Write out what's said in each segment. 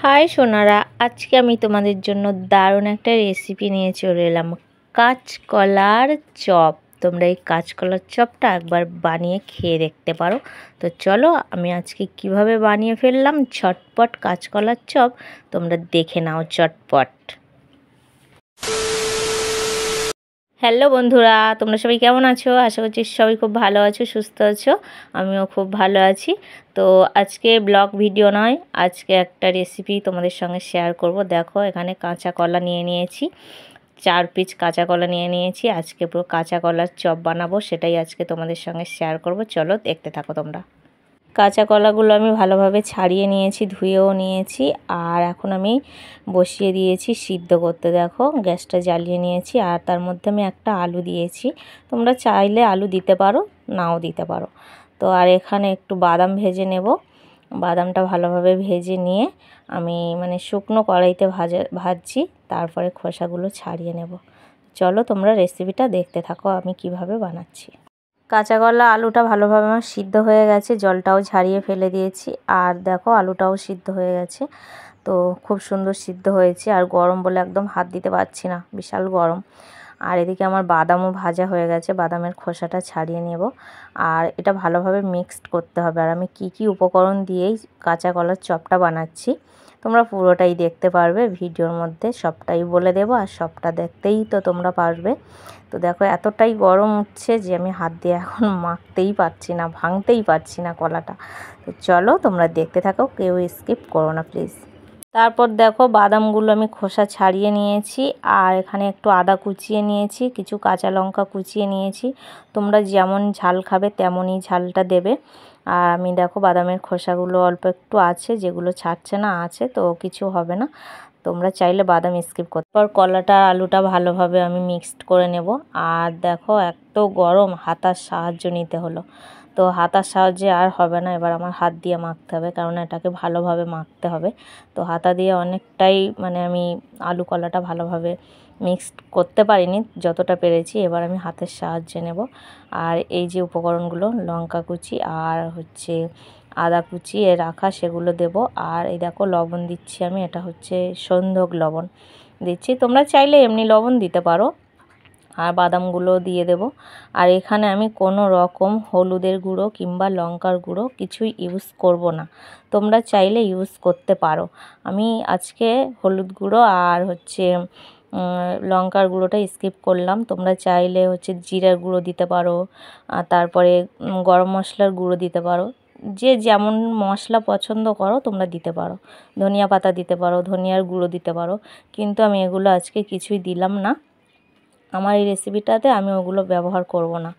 High Sonara, আজকে আমি তোমাদের জন্য দারুণ একটা রেসিপি নিয়ে চলে এলাম, কাঁচকলার চপ। তোমরা এই কাঁচকলার চপটা একবার বানিয়ে খেয়ে দেখতে পারো। তো চলো আমি আজকে কিভাবে বানিয়ে ফেললাম ঝটপট কাঁচকলার চপ, তোমরা দেখে নাও চটপট। হ্যালো বন্ধুরা, তোমরা সবাই কেমন আছো? আশা করছি সবাই খুব ভালো আছো, সুস্থ আছো। আমিও খুব ভালো আছি। তো আজকে ব্লগ ভিডিও নয়, আজকে একটা রেসিপি তোমাদের সঙ্গে শেয়ার করব। দেখো এখানে কাঁচা কলা নিয়ে নিয়েছি, 4 পিস কাঁচা কলা নিয়ে নিয়েছি। আজকে পুরো কাঁচা কলার চপ বানাবো, সেটাই আজকে তোমাদের সঙ্গে শেয়ার করব। চলো দেখতে থাকো তোমরা। কাঁচা কলাগুলো আমি ভালোভাবে ছাড়িয়ে নিয়েছি, ধুয়েও নিয়েছি। আর এখন আমি বসিয়ে দিয়েছি সিদ্ধ করতে। দেখো গ্যাসটা জ্বালিয়ে নিয়েছি, আর তার মধ্যে আমি একটা আলু দিয়েছি। তোমরা চাইলে আলু দিতে পারো, নাও দিতে পারো। তো আর এখানে একটু বাদাম ভেজে নেব। বাদামটা ভালোভাবে ভেজে নিয়ে আমি শুকনো কড়াইতে ভাজছি, তারপরে খোসাগুলো ছাড়িয়ে নেব। চলো তোমরা রেসিপিটা দেখতে থাকো আমি কিভাবে বানাচ্ছি। কাঁচা কলা আলুটা ভালোভাবে আমার সিদ্ধ হয়ে গেছে, জলটাও ঝারিয়ে ফেলে দিয়েছি। আর দেখো আলুটাও সিদ্ধ হয়ে গেছে, তো খুব সুন্দর সিদ্ধ হয়েছে। আর গরম বলে একদম হাত দিতে পারছি না, বিশাল গরম। আর এদিকে আমার বাদামও ভাজা হয়ে গেছে, বাদামের খোসাটা ছাড়িয়ে নেব। আর এটা ভালোভাবে মিক্সড করতে হবে। আর আমি কি উপকরণ দিয়েই কাঁচা কলার চপটা বানাচ্ছি তোমরা পুরোটাই দেখতে পারবে ভিডিওর মধ্যে, সবটাই বলে দেবো। আর সবটা দেখতেই তো তোমরা পারবে। তো দেখো এতটাই গরম উঠছে যে আমি হাত দিয়ে এখন মাখতেই পারছি না, ভাঙতেই পারছি না কলাটা। তো চলো তোমরা দেখতে থাকো, কেউ স্কিপ করো না প্লিজ। তারপর দেখো বাদামগুলো আমি খোসা ছাড়িয়ে নিয়েছি, আর এখানে একটু আদা কুচিয়ে নিয়েছি, কিছু কাঁচা লঙ্কা কুচিয়ে নিয়েছি। তোমরা যেমন ঝাল খাবে তেমনই ঝালটা দেবে। আর আমি দেখো বাদামের খোসাগুলো অল্প একটু আছে, যেগুলো ছাড়ছে না আছে, তো কিছু হবে না। তোমরা চাইলে বাদাম স্কিপ করতে পারো। কলাটা আলুটা ভালোভাবে আমি মিক্সড করে নেব। আর দেখো এত গরম, হাতার সাহায্য নিতে হলো। তো হাতার সাহায্যে আর হবে না, এবার আমার হাত দিয়ে মাখতে হবে, কারণ এটাকে ভালোভাবে মাখতে হবে। তো হাতা দিয়ে অনেকটাই আমি আলু কলাটা ভালোভাবে মিক্সড করতে পারিনি, যতটা পেরেছি। এবার আমি হাতের সাহায্যে নেব। আর এই যে উপকরণগুলো, লঙ্কা কুচি আর হচ্ছে আদা কুচিয়ে রাখা, সেগুলো দেব। আর এই দেখো লবণ দিচ্ছি আমি, এটা হচ্ছে সন্ধক লবণ দিচ্ছি, তোমরা চাইলে এমনি লবণ দিতে পারো। আর বাদামগুলো দিয়ে দেব। আর এখানে আমি কোনো রকম হলুদের গুঁড়ো কিংবা লঙ্কার গুঁড়ো কিছুই ইউজ করব না, তোমরা চাইলে ইউজ করতে পারো। আমি আজকে হলুদ গুঁড়ো আর হচ্ছে লঙ্কার গুঁড়োটা স্কিপ করলাম। তোমরা চাইলে হচ্ছে জিরার গুঁড়ো দিতে পারো, আর তারপরে গরম মশলার গুঁড়ো দিতে পারো। যে যেমন মশলা পছন্দ করো তোমরা দিতে পারো, ধনিয়া পাতা দিতে পারো, ধনিয়ার গুঁড়ো দিতে পারো। কিন্তু আমি এগুলো আজকে কিছুই দিলাম না, আমার এই রেসিপিটাতে আমি ওগুলো ব্যবহার করব না।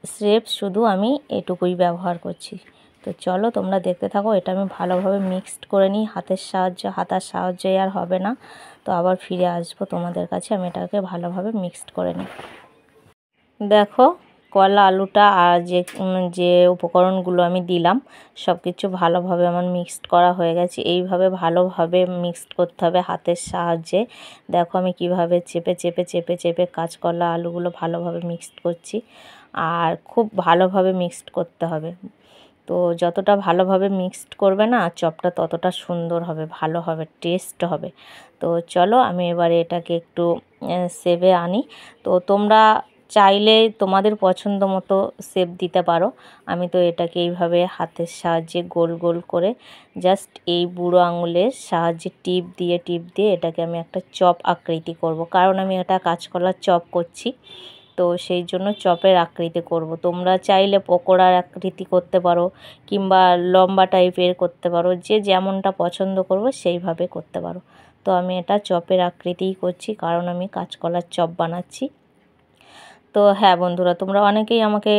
স্রেফ শুধু আমি এটুকুই ব্যবহার করছি। তো চলো তোমরা দেখতে থাকো। এটা আমি ভালোভাবে মিক্সড করে নিই হাতার সাহায্যে আর হবে না। তো আবার ফিরে আসবো তোমাদের কাছে, আমি এটাকে ভালোভাবে মিক্সড করে নিই। দেখো কলা আলুটা আর যে উপকরণগুলো আমি দিলাম সব কিছু ভালোভাবে আমার মিক্সড করা হয়ে গেছে। এইভাবে ভালোভাবে মিক্সড করতে হবে হাতের সাহায্যে। দেখো আমি কিভাবে চেপে চেপে চেপে চেপে কাঁচকলা আলুগুলো ভালোভাবে মিক্সড করছি। আর খুব ভালোভাবে মিক্সড করতে হবে। তো যতটা ভালোভাবে মিক্সড করবে না চপটা ততটা সুন্দর হবে, ভালো হবে, টেস্ট হবে। তো চলো আমি এবারে এটাকে একটু সেভে আনি। তো তোমরা চাইলে তোমাদের পছন্দ মতো শেপ দিতে পারো। আমি তো এটাকে এইভাবে হাতের সাহায্যে গোল গোল করে জাস্ট এই বুড়ো আঙুলের সাহায্যে টিপ দিয়ে এটাকে আমি একটা চপ আকৃতি করব, কারণ আমি এটা কাঁচকলার চপ করছি। তো সেই জন্য চপের আকৃতি করব। তোমরা চাইলে পকোড়ার আকৃতি করতে পারো, কিংবা লম্বা টাইপের করতে পারো, যে যেমনটা পছন্দ করব সেইভাবে করতে পারো। তো আমি এটা চপের আকৃতিই করছি, কারণ আমি কাঁচকলার চপ বানাচ্ছি। তো হ্যাঁ বন্ধুরা, তোমরা অনেকেই আমাকে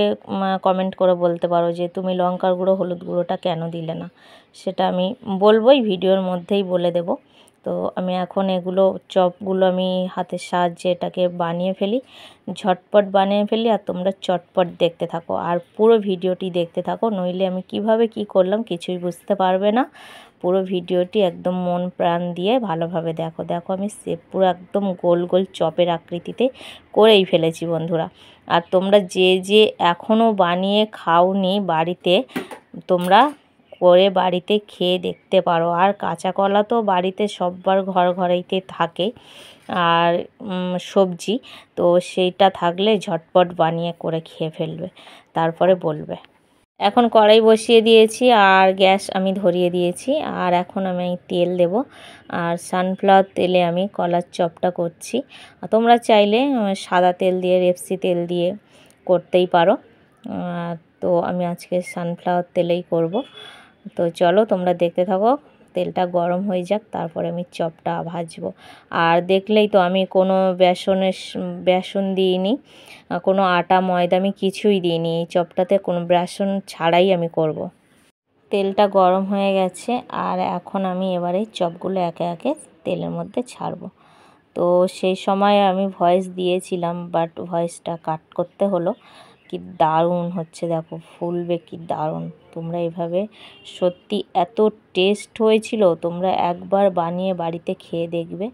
কমেন্ট করে বলতে পারো যে তুমি লঙ্কার গুঁড়ো হলুদ গুঁড়োটা কেন দিলে না। সেটা আমি বলবোই, ভিডিওর মধ্যেই বলে দেব। তো আমি এখন এগুলো চপগুলো আমি হাতের সাহায্যে এটাকে বানিয়ে ফেলি, ঝটপট বানিয়ে ফেলি। আর তোমরা চটপট দেখতে থাকো, আর পুরো ভিডিওটি দেখতে থাকো, নইলে আমি কিভাবে কি করলাম কিছুই বুঝতে পারবে না। পুরো ভিডিওটি একদম মন প্রাণ দিয়ে ভালোভাবে দেখো। দেখো আমি পুরো একদম গোল গোল চপের আকৃতিতে করেই ফেলেছি বন্ধুরা। আর তোমরা যে এখনও বানিয়ে খাওনি বাড়িতে, তোমরা করে বাড়িতে খেয়ে দেখতে পারো। আর কাঁচা কলা তো বাড়িতে সব্বার ঘরেইতে থাকে, আর সবজি তো সেইটা থাকলে ঝটপট বানিয়ে করে খেয়ে ফেলবে, তারপরে বলবে। এখন কড়াই বসিয়ে দিয়েছি আর গ্যাস আমি ধরিয়ে দিয়েছি। আর এখন আমি তেল দেব, আর সানফ্লাওয়ার তেলে আমি কলার চপটা করছি। তোমরা চাইলে সাদা তেল দিয়ে, রেপসি তেল দিয়ে করতেই পারো, তো আমি আজকে সানফ্লাওয়ার তেলেই করব। তো চলো তোমরা দেখতে থাকো, তেলটা গরম হয়ে যাক, তারপরে আমি চপটা ভাজবো। আর দেখলেই তো আমি কোনো বেসন দিইনি, কোনো আটা ময়দা আমি কিছুই দিইনি। এই চপটাতে কোনো বেসন ছাড়াই আমি করব। তেলটা গরম হয়ে গেছে, আর এখন আমি এবারে চপগুলো একে একে তেলের মধ্যে ছাড়বো। তো সেই সময় আমি ভয়েস দিয়েছিলাম, বাট ভয়েসটা কাট করতে হলো। কি দারুণ হচ্ছে দেখো, ফুলবে কি দারুণ। তোমরা এভাবে সত্যি এত টেস্ট হয়েছিল, তোমরা একবার বানিয়ে বাড়িতে খেয়ে দেখবে।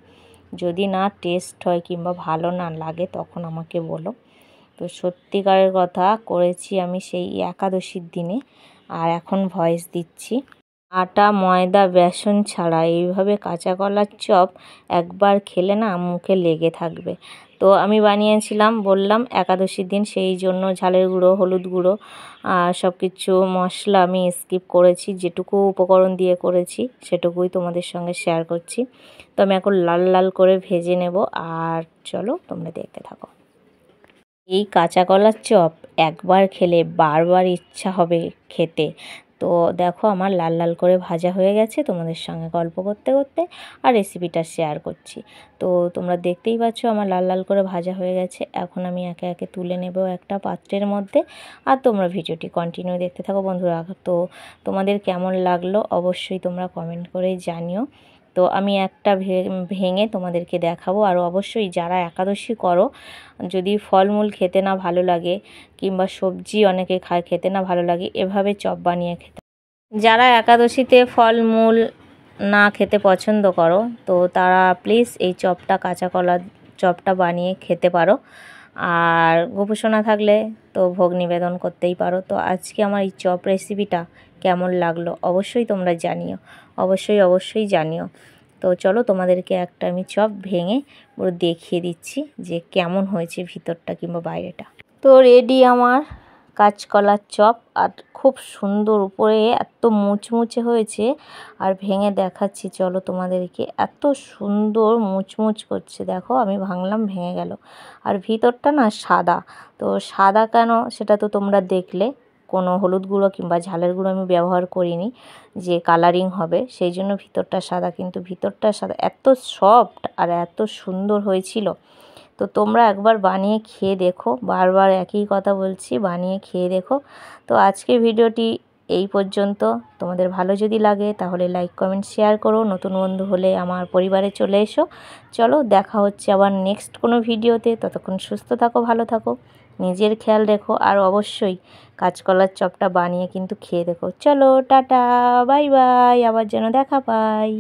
যদি না টেস্ট হয় কিংবা ভালো না লাগে তখন আমাকে বলো। তো সত্যিকারের কথা, করেছি আমি সেই একাদশীর দিনে, আর এখন ভয়েস দিচ্ছি। আটা ময়দা বেসন ছাড়া এইভাবে কাঁচা কলার চপ একবার খেলে না মুখে লেগে থাকবে। তো আমি বানিয়েছিলাম, বললাম একাদশীর দিন, সেই জন্য ঝালের গুঁড়ো, হলুদ গুঁড়ো, সব কিছু মশলা আমি স্কিপ করেছি। যেটুকু উপকরণ দিয়ে করেছি সেটুকুই তোমাদের সঙ্গে শেয়ার করছি। তো আমি এখন লাল লাল করে ভেজে নেব, আর চলো তোমরা দেখতে থাকো। এই কাঁচা কলার চপ একবার খেলে বারবার ইচ্ছা হবে খেতে। তো দেখো আমার লাল লাল করে ভাজা হয়ে গেছে, তোমাদের সঙ্গে গল্প করতে করতে আর রেসিপিটা শেয়ার করছি। তো তোমরা দেখতেই পাচ্ছ আমার লাল লাল করে ভাজা হয়ে গেছে। এখন আমি একে একে তুলে নেব একটা পাত্রের মধ্যে, আর তোমরা ভিডিওটি কন্টিনিউ দেখতে থাকো বন্ধুরা। তো তোমাদের কেমন লাগলো অবশ্যই তোমরা কমেন্ট করে জানিও। তো আমি একটা ভেঙে তোমাদেরকে দেখাবো। আর অবশ্যই যারা একাদশী করো, যদি ফলমূল খেতে না ভালো লাগে কিংবা সবজি অনেকে খায়, খেতে না ভালো লাগে, এভাবে চপ বানিয়ে খেতে। যারা একাদশীতে ফলমূল না খেতে পছন্দ করো, তো তারা প্লিজ এই চপটা, কাঁচা কলার চপটা বানিয়ে খেতে পারো। আর গোপুসোনা থাকলে তো ভোগ নিবেদন করতেই পারো। তো আজকে আমার এই চপ রেসিপিটা কেমন লাগলো অবশ্যই তোমরা জানিও, অবশ্যই জানিও। তো চলো তোমাদেরকে একটা আমি চপ ভেঙে পুরো দেখিয়ে দিচ্ছি যে কেমন হয়েছে ভিতরটা কিংবা বাইরেটা। তো রেডি আমার কাঁচকলার চপ, আর খুব সুন্দর, উপরে এত মুচমুচে হয়েছে। আর ভেঙে দেখাচ্ছি চলো তোমাদেরকে, এত সুন্দর মুচমুচ করছে। দেখো আমি ভাঙলাম, ভেঙে গেল। আর ভিতরটা না সাদা। তো সাদা কেন সেটা তো তোমরা দেখলে, কোনো হলুদ গুঁড়ো কিংবা ঝালের গুঁড়ো আমি ব্যবহার করিনি যে কালারিং হবে, সেই জন্য ভিতরটা সাদা। কিন্তু ভিতরটা সাদা, এত সফট আর এত সুন্দর হয়েছিল। তো তোমরা একবার বানিয়ে খেয়ে দেখো, বারবার একই কথা বলছি, বানিয়ে খেয়ে দেখো। তো আজকের ভিডিওটি এই পর্যন্ত। তোমাদের ভালো যদি লাগে তাহলে লাইক কমেন্ট শেয়ার করো। নতুন বন্ধু হলে আমার পরিবারে চলে এসো। চলো দেখা হচ্ছে আবার নেক্সট কোনো ভিডিওতে। ততক্ষণ সুস্থ থাকো, ভালো থাকো, নিজের খেয়াল রেখো, আর অবশ্যই কাঁচকলার চপটা বানিয়ে কিন্তু খেয়ে দেখো। চলো টাটা, বাই বাই, আবার যেন দেখা পাই।